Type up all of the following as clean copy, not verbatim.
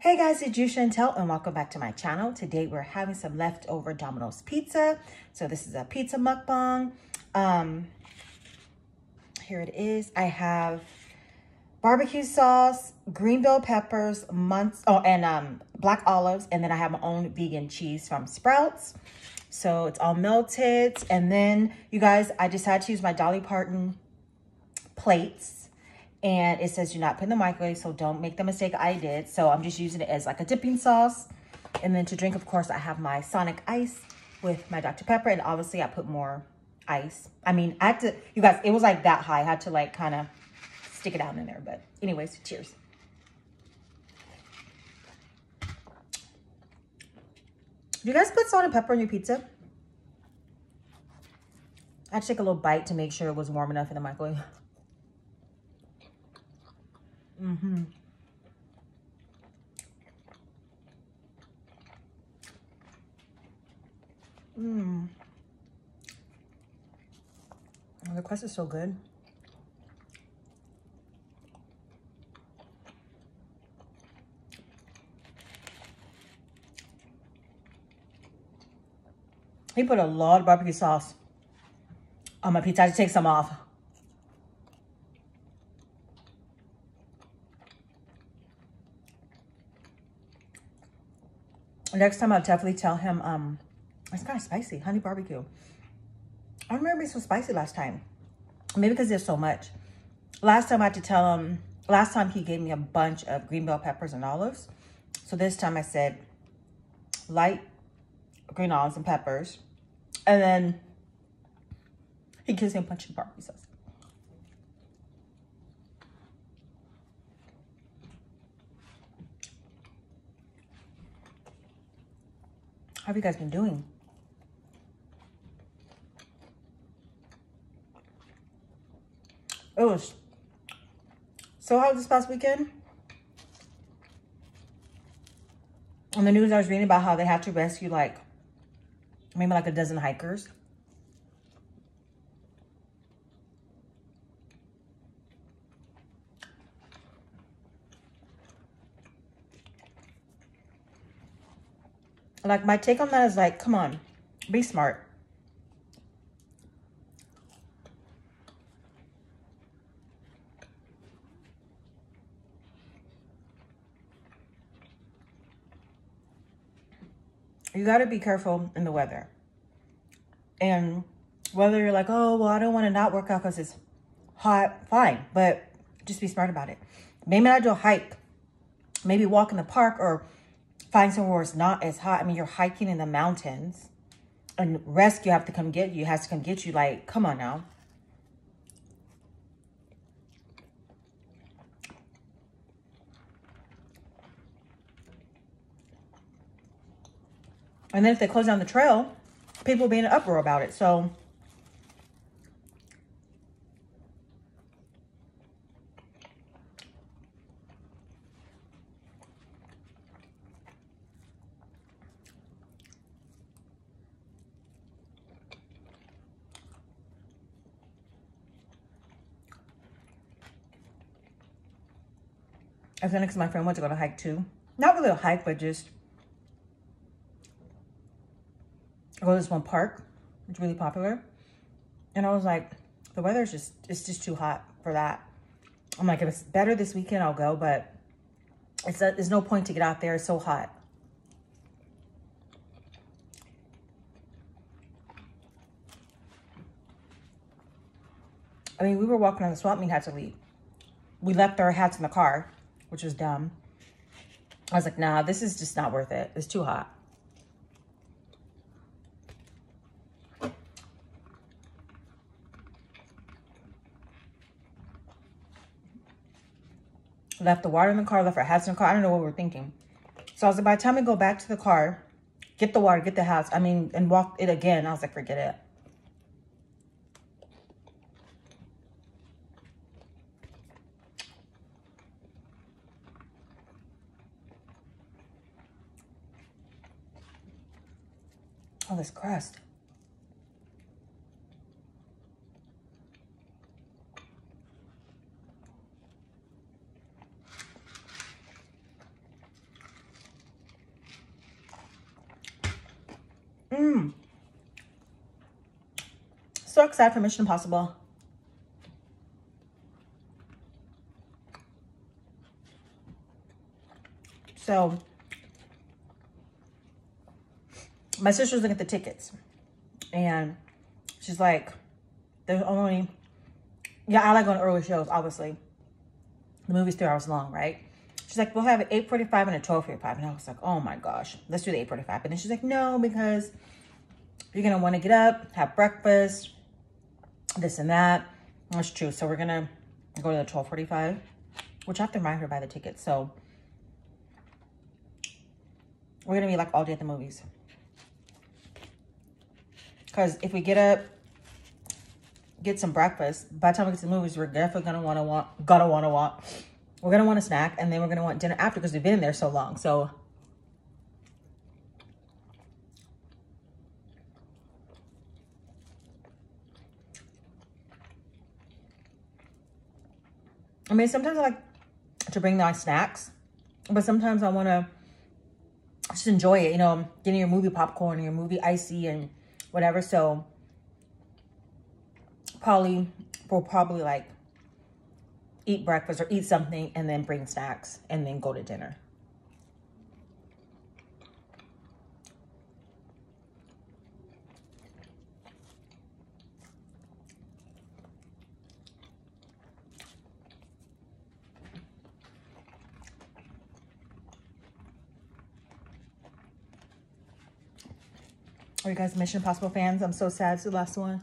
Hey guys, it's you Chantel and welcome back to my channel. Today we're having some leftover Domino's pizza. So this is a pizza mukbang. Here it is. I have barbecue sauce, green bell peppers, black olives, and then I have my own vegan cheese from Sprouts. So it's all melted. And then you guys, I decided to use my Dolly Parton plates. And it says do not put in the microwave, so don't make the mistake I did. So I'm just using it as like a dipping sauce. And then to drink, of course, I have my Sonic Ice with my Dr. Pepper. And obviously I put more ice. I mean, I had to, you guys, it was like that high. I had to like kind of stick it out in there. But anyways, cheers. Do you guys put salt and pepper on your pizza? I had to take a little bite to make sure it was warm enough in the microwave. Oh, the crust is so good. He put a lot of barbecue sauce on my pizza. I had to take some off. Next time I'll definitely tell him, it's kind of spicy, honey barbecue. I don't remember it so spicy last time. Maybe because there's so much. Last time I had to tell him, last time he gave me a bunch of green bell peppers and olives. So this time I said light green olives and peppers. And then he gives me a bunch of barbecue sauce. How have you guys been doing? It was so hot this past weekend. On the news, I was reading about how they had to rescue like maybe like a dozen hikers. Like, my take on that is like, come on, be smart. You got to be careful in the weather. And whether you're like, oh, well, I don't want to not work out because it's hot, fine. But just be smart about it. Maybe not do a hike. Maybe walk in the park or find somewhere where it's not as hot. I mean, you're hiking in the mountains. And rescue have to come get you. Has to come get you. Like, come on now. And then if they close down the trail, people will be in an uproar about it. So I think because my friend wants to go to hike too. Not really a hike, but just go to this one park. It's really popular. And I was like, the weather is it's just too hot for that. I'm like, if it's better this weekend, I'll go, but there's no point to get out there. It's so hot. I mean, we were walking on the swap meet, had to leave. We left our hats in the car, which was dumb. I was like, nah, this is just not worth it. It's too hot. Left the water in the car, left our hats in the car. I don't know what we were thinking. So I was like, by the time we go back to the car, get the water, get the hats, and walk it again, I was like, forget it. Oh, this crust. So excited for Mission Impossible. So my sister's looking at the tickets and she's like, there's only, yeah, I like going to early shows, obviously. The movie's 3 hours long, right? She's like, we'll have an 8:45 and a 12:45. And I was like, oh my gosh, let's do the 8:45. And then she's like, no, because you're going to want to get up, have breakfast, this and that. That's true. So we're going to go to the 12:45, which I have to remind her to buy the ticket. So we're going to be like all day at the movies. Because if we get up, get some breakfast, by the time we get to the movies, we're definitely going to want we're going to want a snack, and then we're going to want dinner after because we've been in there so long. So I mean, sometimes I like to bring my snacks, but sometimes I want to just enjoy it, you know, getting your movie popcorn and your movie icy and whatever. So we'll probably like eat breakfast or eat something and then bring snacks and then go to dinner. Are you guys Mission Impossible fans? I'm so sad it's the last one.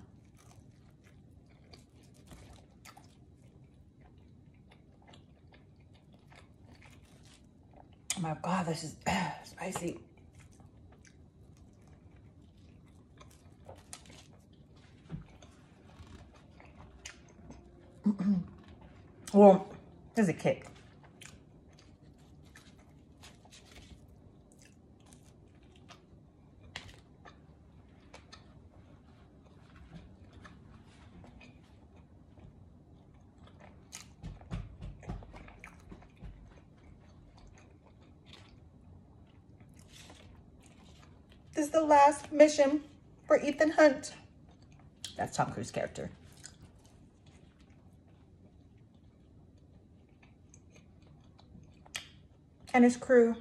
Oh my God, this is spicy. Well, there's a kick. This is the last mission for Ethan Hunt. That's Tom Cruise's character. And his crew.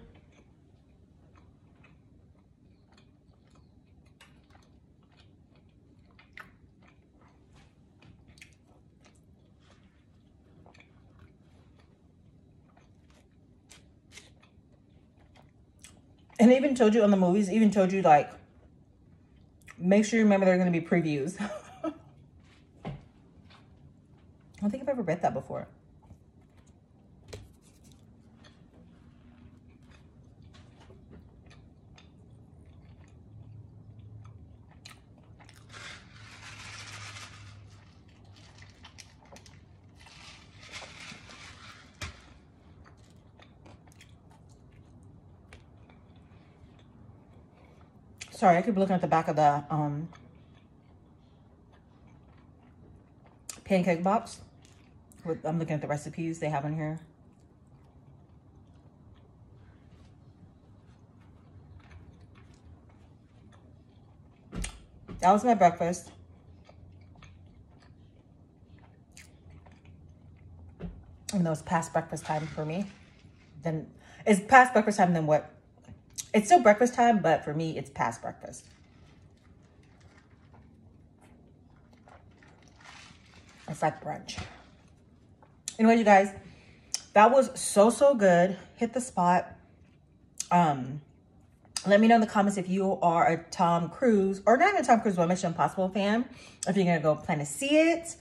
And they even told you on the movies, even told you like, make sure you remember there are going to be previews. I don't think I've ever read that before. Sorry, I keep looking at the back of the pancake box. I'm looking at the recipes they have in here. That was my breakfast. Even though it's past breakfast time for me. Then it's past breakfast time, then what? It's still breakfast time, but for me, it's past breakfast. It's like brunch. Anyway, you guys, that was so good. Hit the spot. Let me know in the comments if you are a Tom Cruise, or not even Tom Cruise, but a Mission Impossible fan. If you're going to go plan to see it.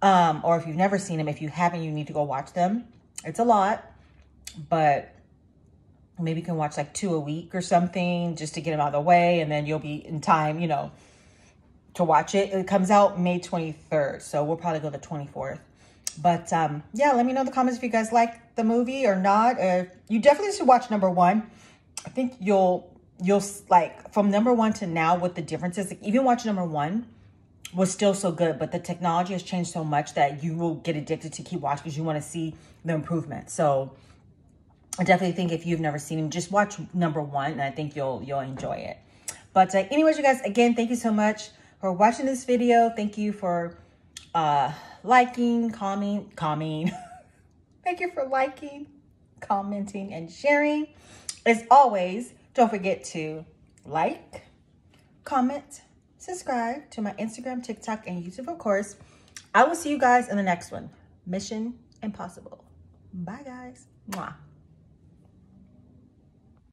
Or if you've never seen them. If you haven't, you need to go watch them. It's a lot, but maybe you can watch like 2 a week or something just to get them out of the way. And then you'll be in time, you know, to watch it. It comes out May 23rd. So we'll probably go the 24th. But yeah, let me know in the comments if you guys like the movie or not. You definitely should watch number 1. I think you'll like from number 1 to now what the difference is. Like, even watching number 1 was still so good, but the technology has changed so much that you will get addicted to keep watching because you want to see the improvement. So I definitely think if you've never seen him, just watch number 1, and I think you'll enjoy it. But anyways, you guys, again, thank you so much for watching this video. Thank you for liking, commenting. Thank you for liking, commenting, and sharing. As always, don't forget to like, comment, subscribe to my Instagram, TikTok, and YouTube, of course. I will see you guys in the next one. Mission Impossible. Bye, guys. Mwah.